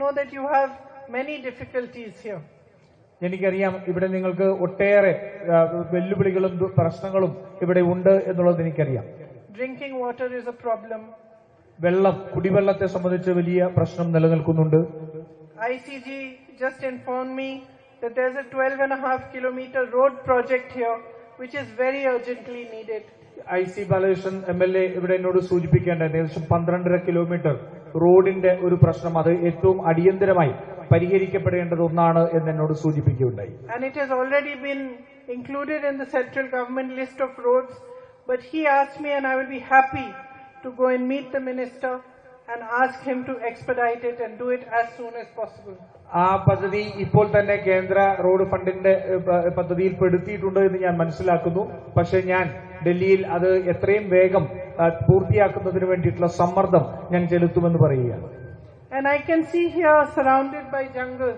know that you have many difficulties here. എനിക്കറിയാം ഇവിടെ നിങ്ങൾക്ക് ഒട്ടേറെ വെല്ലുവിളികളും പ്രശ്നങ്ങളും ഇവിടെ ഉണ്ട് എന്നുള്ളത് എനിക്കറിയാം. Drinking water is a problem. വെള്ളം, കുടിവെള്ളത്തെ സംബന്ധിച്ച് വലിയ പ്രശ്നം നിലനിൽക്കുന്നുണ്ട്. ICG just informed me that there's a 12.5 kilometer road project here which is very urgently needed. IC Balakrishnan MLA ഇവിടെ എന്നോട് സൂചിപ്പിക്കേണ്ട ഏകദേശം 12.5 കിലോമീറ്റർ റോഡിന്റെ ഒരു പ്രശ്നം, അത് ഏറ്റവും അടിയന്തരമായി പരിഹരിക്കപ്പെടേണ്ടത് ഒന്നാണ് എന്ന് എന്നോട് സൂചിപ്പിക്കുകയുണ്ടായി. And it has already been included in the central government list of roads, but he asked me and I will be happy to go and meet the minister and ask him to expedite it and do it as soon as possible. ആ പദ്ധതി ഇപ്പോൾ തന്നെ കേന്ദ്ര road ഫണ്ടിന്റെ പദ്ധതിയിൽ പെടുത്തിയിട്ടുണ്ട് എന്ന് ഞാൻ മനസ്സിലാക്കുന്നു. പക്ഷേ ഞാൻ ഡൽഹിയിൽ അത് എത്രയും വേഗം പൂർത്തിയാക്കുന്നതിന് വേണ്ടിയിട്ടുള്ള സമ്മർദ്ദം ഞാൻ ചെലുത്തുമെന്ന് പറയുകയാണ്. And I can see here surrounded by jungle.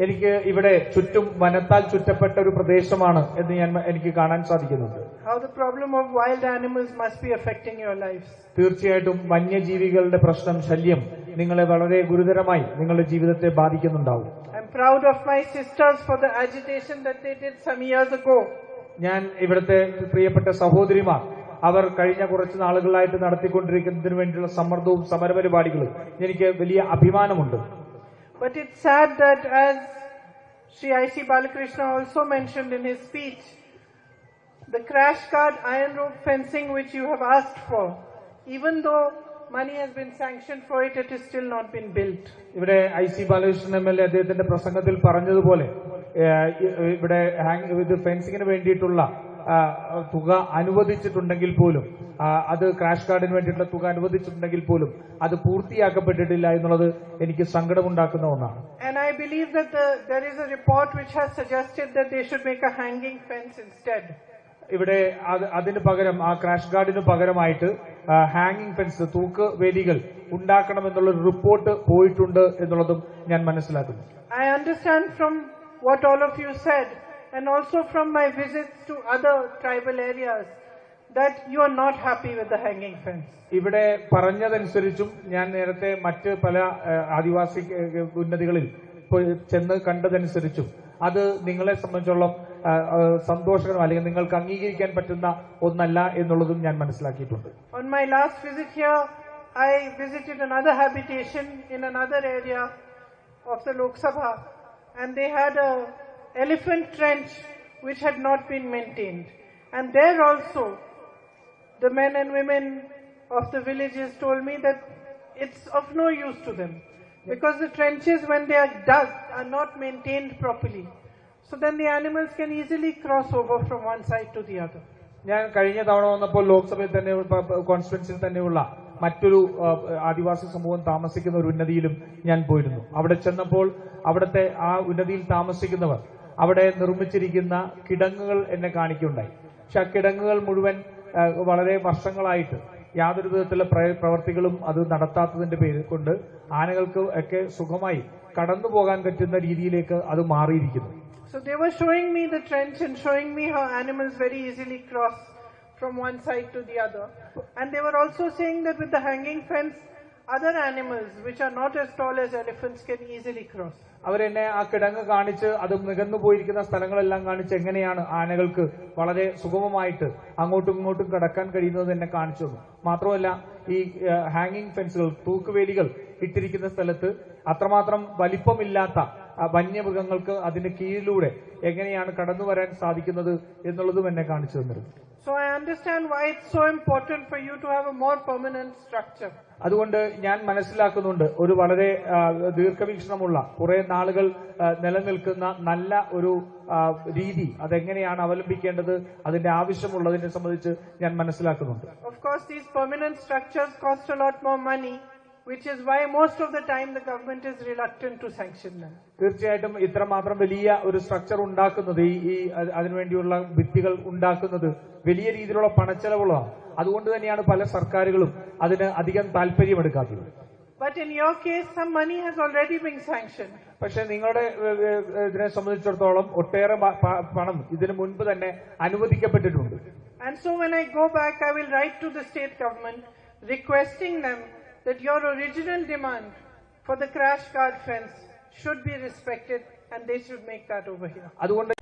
എനിക്ക് ഇവിടെ ചുറ്റും വനത്താൽ ചുറ്റപ്പെട്ട ഒരു പ്രദേശമാണ് എന്ന് എനിക്ക് കാണാൻ സാധിക്കുന്നുണ്ട്. How the problem of wild animals must be affecting your lives. തീർച്ചയായിട്ടും വന്യജീവികളുടെ പ്രശ്നം, ശല്യം നിങ്ങളെ വളരെ ഗുരുതരമായി നിങ്ങളുടെ ജീവിതത്തെ ബാധിക്കുന്നുണ്ടാവും. I'm proud of my sisters for the agitation that they did some years ago. ഞാൻ ഇവിടുത്തെ പ്രിയപ്പെട്ട സഹോദരിമാർ അവർ കഴിഞ്ഞ കുറച്ച് നാളുകളായിട്ട് നടത്തിക്കൊണ്ടിരിക്കുന്നതിന് വേണ്ടിയുള്ള സമ്മർദ്ദവും സമരപരിപാടികളും എനിക്ക് വലിയ അഭിമാനമുണ്ട്. But it's sad that, as Sri I.C. Balakrishna also mentioned in his speech, the crash guard iron rope fencing which you have asked for, even though money has been sanctioned for it, it has still not been built. ഇവിടെ IC Balakrishnan MLA അദ്ദേഹത്തിന്റെ പ്രസംഗത്തിൽ പറഞ്ഞതുപോലെ ഇവിടെ ഫെൻസിങ്ങിന് വേണ്ടിയിട്ടുള്ള തുക അനുവദിച്ചിട്ടുണ്ടെങ്കിൽ പോലും, അത് crash ഗാർഡിന് വേണ്ടിയിട്ടുള്ള തുക അനുവദിച്ചിട്ടുണ്ടെങ്കിൽ പോലും അത് പൂർത്തിയാക്കപ്പെട്ടിട്ടില്ല എന്നുള്ളത് എനിക്ക് സങ്കടമുണ്ടാക്കുന്ന ഒന്നാണ്. And I believe that there is a report which has suggested that they should make a hanging fence instead. ഇവിടെ അതിന് പകരം, ആ ക്രാഷ് ഗാർഡിന് പകരമായിട്ട് ഹാങ്ങിങ് ഫെൻസ്, തൂക്ക് വേലികൾ ഉണ്ടാക്കണമെന്നുള്ള ഒരു റിപ്പോർട്ട് പോയിട്ടുണ്ട് എന്നുള്ളതും ഞാൻ മനസ്സിലാക്കുന്നു. I understand from what all of you said, and also from my visits to other tribal areas, that you are not happy with the hanging fence. ഇവിടെ പറഞ്ഞതനുസരിച്ചും ഞാൻ നേരത്തെ മറ്റ് പല ആദിവാസി ഉന്നതികളിൽ ചെന്ന് കണ്ടതനുസരിച്ചും അത് നിങ്ങളെ സംബന്ധിച്ചോളം സന്തോഷകരം അല്ലെങ്കിൽ നിങ്ങൾക്ക് അംഗീകരിക്കാൻ പറ്റുന്ന ഒന്നല്ല എന്നുള്ളതും ഞാൻ മനസ്സിലാക്കിയിട്ടുണ്ട്. On my last visit here, I visited another habitation in another area of the Lok Sabha, and they had a elephant trench which had not been maintained. And there also, the men and women of the villages told me that it's of no use to them, because the trenches, when they are dug, are not maintained properly. So then the animals can easily cross over from one side to the other. ഞാൻ കഴിഞ്ഞ തവണ വന്നപ്പോൾ ലോക്സഭയിൽ തന്നെ, കോൺസ്റ്റിറ്റ്യുവൻസിയിൽ തന്നെയുള്ള മറ്റൊരു ആദിവാസി സമൂഹം താമസിക്കുന്ന ഒരു ഉന്നതിയിലും ഞാൻ പോയിരുന്നു. അവിടെ ചെന്നപ്പോൾ അവിടുത്തെ ആ ഉന്നതിയിൽ താമസിക്കുന്നവർ അവിടെ നിർമ്മിച്ചിരിക്കുന്ന കിടങ്ങുകൾ എന്നെ കാണിക്കുകയുണ്ടായി. പക്ഷെ ആ കിടങ്ങുകൾ മുഴുവൻ വളരെ വർഷങ്ങളായിട്ട് യാതൊരു വിധത്തിലുള്ള പ്രവർത്തികളും അത് നടത്താത്തതിന്റെ പേര് കൊണ്ട് ആനകൾക്ക് ഒക്കെ സുഖമായി കടന്നു പോകാൻ പറ്റുന്ന രീതിയിലേക്ക് അത് മാറിയിരിക്കുന്നു. So they were showing me the trench and showing me how animals very easily cross from one side to the other. And they were also saying that with the hanging fence, other animals which are not as tall as elephants can easily cross. അവരെന്നെ ആ കിടങ്ങ് കാണിച്ച്, അത് നികന്നു പോയിരിക്കുന്ന സ്ഥലങ്ങളെല്ലാം കാണിച്ച് എങ്ങനെയാണ് ആനകൾക്ക് വളരെ സുഗമമായിട്ട് അങ്ങോട്ടും ഇങ്ങോട്ടും കടക്കാൻ കഴിയുന്നത് എന്നെ കാണിച്ചു തന്നു. മാത്രമല്ല, ഈ ഹാങ്ങിങ് ഫെൻസുകൾ, തൂക്കുവേലികൾ ഇട്ടിരിക്കുന്ന സ്ഥലത്ത് അത്രമാത്രം വലിപ്പമില്ലാത്ത വന്യമൃഗങ്ങൾക്ക് അതിന്റെ കീഴിലൂടെ എങ്ങനെയാണ് കടന്നു വരാൻ സാധിക്കുന്നത് എന്നുള്ളതും എന്നെ കാണിച്ചു തന്നിരുന്നു. So I understand why it's so important for you to have a more permanent structure. അതുകൊണ്ട് ഞാൻ മനസ്സിലാക്കുന്നുണ്ട്, ഒരു വളരെ ദീർഘവീക്ഷണമുള്ള കുറെ നാളുകൾ നിലനിൽക്കുന്ന നല്ല ഒരു രീതി അതെങ്ങനെയാണ് അവലംബിക്കേണ്ടത്, അതിന്റെ ആവശ്യമുള്ളതിനെ സംബന്ധിച്ച് ഞാൻ മനസ്സിലാക്കുന്നുണ്ട്. Of course, these permanent structures cost a lot more money, which is why most of the time the government is reluctant to sanction them. തീർച്ചയായിട്ടും ഇത്രമാത്രം വലിയ ഒരു സ്ട്രക്ചർ ഉണ്ടാക്കുന്നത്, ഈ അതിനുവേണ്ടിയുള്ള ഭിത്തികൾ ഉണ്ടാക്കുന്നത് വലിയ രീതിയിലുള്ള പണച്ചെലവുള്ളതാണ്. അതുകൊണ്ട് തന്നെയാണ് പല സർക്കാരുകളും അതിന് അധികം താല്പര്യമെടുക്കാത്തത്. But in your case, some money has already been sanctioned. പക്ഷെ നിങ്ങളുടെ ഇതിനെ സംബന്ധിച്ചിടത്തോളം ഒട്ടേറെ പണം ഇതിനു മുൻപ് തന്നെ അനുവദിക്കപ്പെട്ടിട്ടുണ്ട്. And so when I go back, I will write to the state government requesting them that your original demand for the crash guard fence should be respected, and they should make that over here. അതുകൊണ്ട്